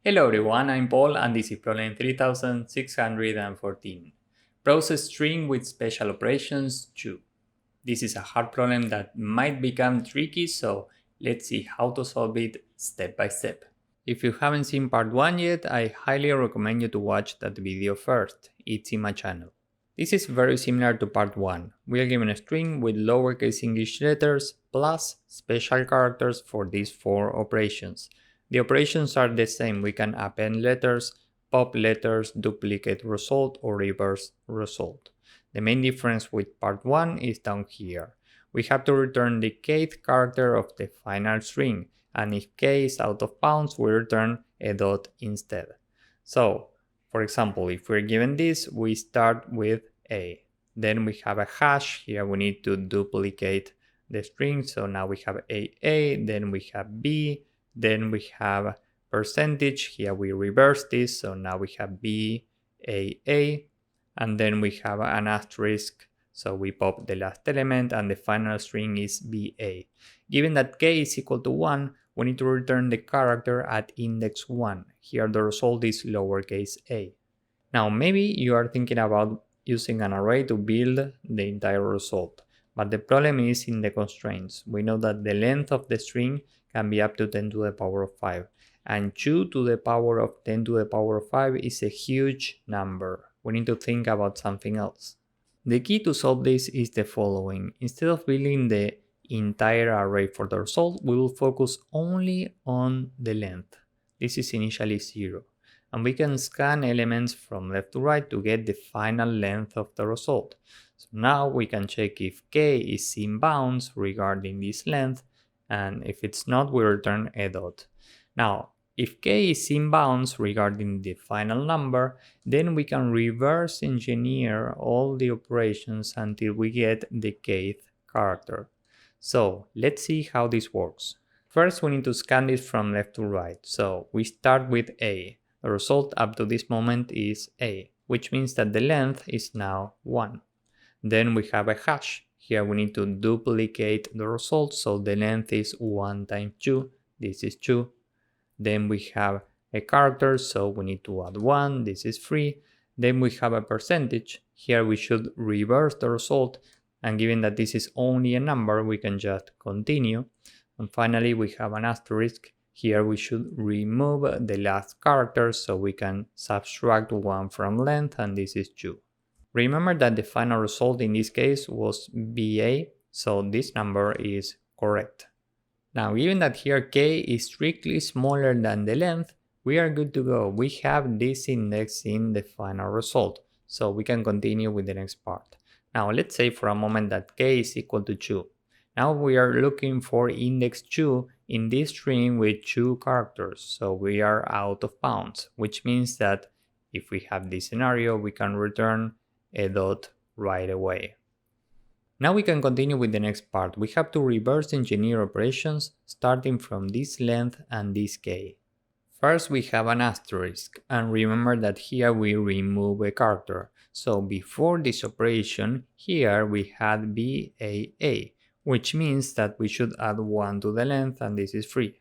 Hello everyone, I'm Paul and this is problem 3614. Process string with special operations 2. This is a hard problem that might become tricky, so let's see how to solve it step by step. If you haven't seen part 1 yet, I highly recommend you to watch that video first. It's in my channel. This is very similar to part 1. We are given a string with lowercase English letters plus special characters for these 4 operations. The operations are the same. We can append letters, pop letters, duplicate result, or reverse result. The main difference with part 1 is down here. We have to return the kth character of the final string, and if k is out of bounds, we return a dot instead. So, for example, if we're given this, we start with a. Then we have a hash. Here we need to duplicate the string. So now we have a, then we have b, then we have percentage. Here we reverse this. So now we have b, a, and then we have an asterisk. So we pop the last element and the final string is ba. Given that k is equal to 1, we need to return the character at index 1. Here the result is lowercase a. Now maybe you are thinking about using an array to build the entire result, but the problem is in the constraints. We know that the length of the string can be up to 10 to the power of 5, and 2 to the power of 10 to the power of 5 is a huge number. We need to think about something else. The key to solve this is the following. Instead of building the entire array for the result, we will focus only on the length. This is initially 0, and we can scan elements from left to right to get the final length of the result. So now we can check if k is in bounds regarding this length, and if it's not, we return a dot. Now, if k is in bounds regarding the final number, then we can reverse engineer all the operations until we get the kth character. So let's see how this works. First, we need to scan this from left to right. So we start with a. The result up to this moment is a, which means that the length is now 1. Then we have a hash. Here we need to duplicate the result, so the length is 1 times 2. This is 2. Then we have a character, so we need to add 1. This is 3. Then we have a percentage. Here we should reverse the result, and given that this is only a number, we can just continue. And finally, we have an asterisk. Here we should remove the last character, so we can subtract 1 from length, and this is 2. Remember that the final result in this case was BA, so this number is correct. Now, given that here k is strictly smaller than the length, we are good to go. We have this index in the final result, so we can continue with the next part. Now, let's say for a moment that k is equal to 2. Now we are looking for index 2 in this string with 2 characters, so we are out of bounds, which means that if we have this scenario, we can return a dot right away. Now we can continue with the next part. We have to reverse engineer operations starting from this length and this k. First we have an asterisk, and remember that here we remove a character. So before this operation, here we had BAA, which means that we should add 1 to the length, and this is 3.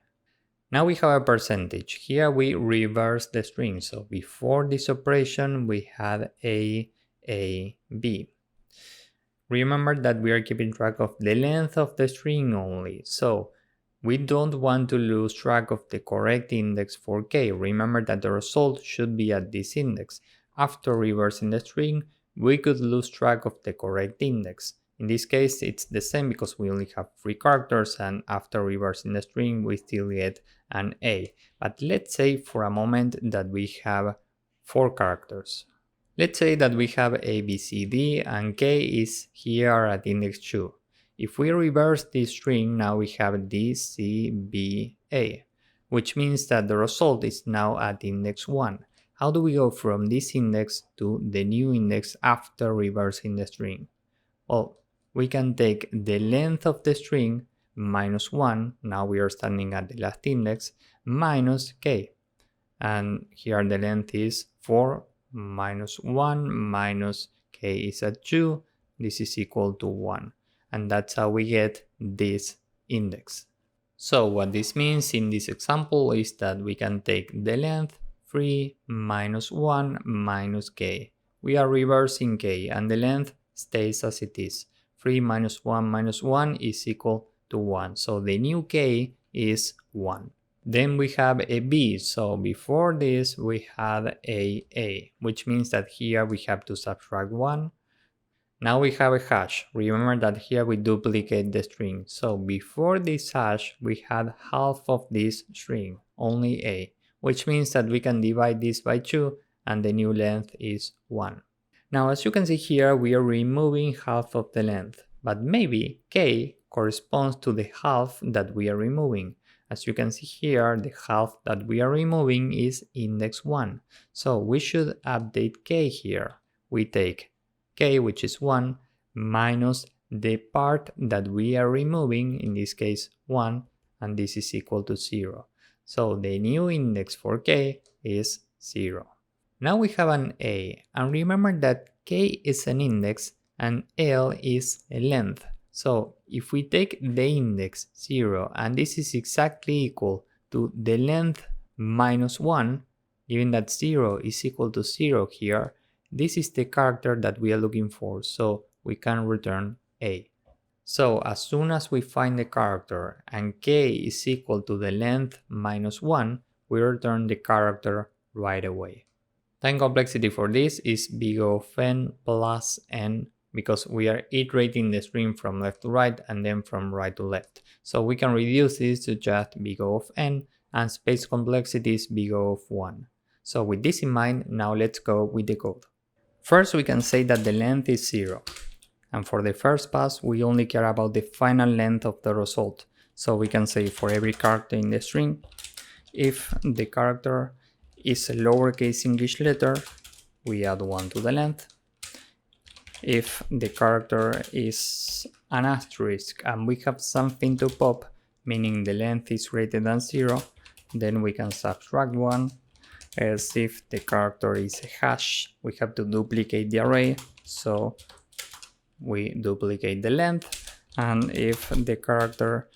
Now we have a percentage. Here we reverse the string, so before this operation we had A, B. Remember that we are keeping track of the length of the string only, so we don't want to lose track of the correct index for k. Remember that the result should be at this index. After reversing the string, we could lose track of the correct index. In this case, it's the same because we only have 3 characters, and after reversing the string, we still get an A. But let's say for a moment that we have 4 characters. Let's say that we have A, B, C, D, and K is here at index 2. If we reverse this string, now we have D, C, B, A, which means that the result is now at index 1. How do we go from this index to the new index after reversing the string? Well, we can take the length of the string minus 1, now we are standing at the last index, minus k. And here the length is 4 minus 1 minus k is at 2, this is equal to 1. And that's how we get this index. So what this means in this example is that we can take the length 3 minus 1 minus k. We are reversing k and the length stays as it is. 3 minus 1 is equal to 1. So the new k is 1. Then we have a b, so before this we had a, which means that here we have to subtract 1. Now we have a hash. Remember that here we duplicate the string. So before this hash, we had half of this string, only a, which means that we can divide this by 2 and the new length is 1. Now as you can see here, we are removing half of the length, but maybe k corresponds to the half that we are removing. As you can see here, the half that we are removing is index 1. So we should update k here. We take k, which is 1, minus the part that we are removing, in this case 1, and this is equal to 0. So the new index for k is 0. Now we have an a, and remember that k is an index and l is a length. So if we take the index 0 and this is exactly equal to the length minus 1, given that 0 is equal to 0 here, this is the character that we are looking for, so we can return a. So as soon as we find the character and k is equal to the length minus 1, we return the character right away. Time complexity for this is big O of n plus n, because we are iterating the string from left to right and then from right to left. So we can reduce this to just big O of n, and space complexity is big O of 1. So with this in mind, now let's go with the code. First we can say that the length is 0. And for the first pass, we only care about the final length of the result. So we can say for every character in the string, if the character is a lowercase English letter, we add 1 to the length. If the character is an asterisk and we have something to pop, meaning the length is greater than 0, then we can subtract 1. As if the character is a hash, we have to duplicate the array, so we duplicate the length. And if the character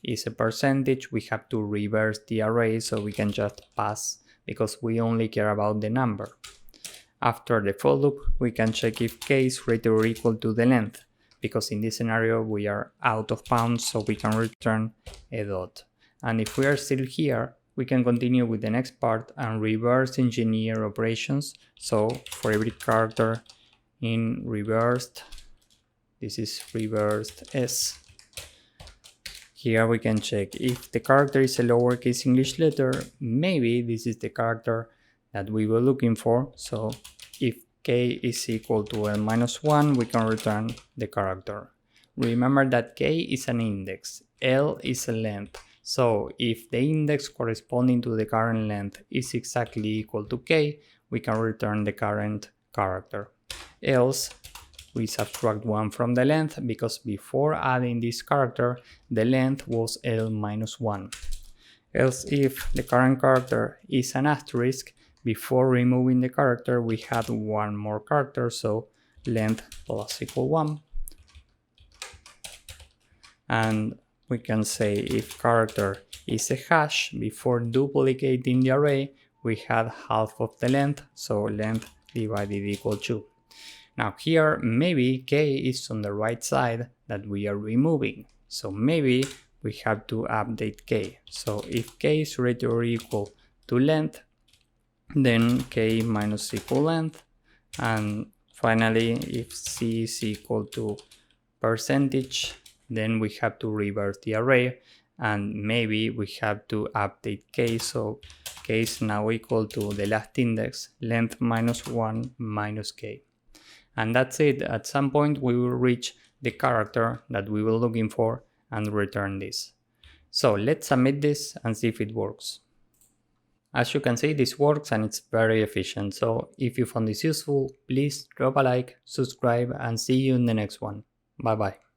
is a percentage, we have to reverse the array, so we can just pass, because we only care about the number. After the for loop, we can check if k is greater or equal to the length, because in this scenario we are out of bounds, so we can return a dot. And if we are still here, we can continue with the next part and reverse engineer operations. So for every character in reversed, this is reversed s, here we can check if the character is a lowercase English letter, maybe this is the character that we were looking for. So if k is equal to n minus 1, we can return the character. Remember that k is an index, l is a length. So if the index corresponding to the current length is exactly equal to k, we can return the current character. Else, we subtract 1 from the length, because before adding this character, the length was l minus 1. Else, if the current character is an asterisk, before removing the character, we had one more character, so length plus equal 1. And we can say if character is a hash, before duplicating the array, we had half of the length, so length divided equal 2. Now here, maybe k is on the right side that we are removing, so maybe we have to update k. So if k is greater or equal to length, then k minus equal length, and finally if c is equal to percentage, then we have to reverse the array, and maybe we have to update k, so k is now equal to the last index, length minus 1 minus k. And that's it. At some point we will reach the character that we were looking for and return this. So let's submit this and see if it works. As you can see, this works and it's very efficient. So if you found this useful, please drop a like, subscribe, and see you in the next one. Bye bye.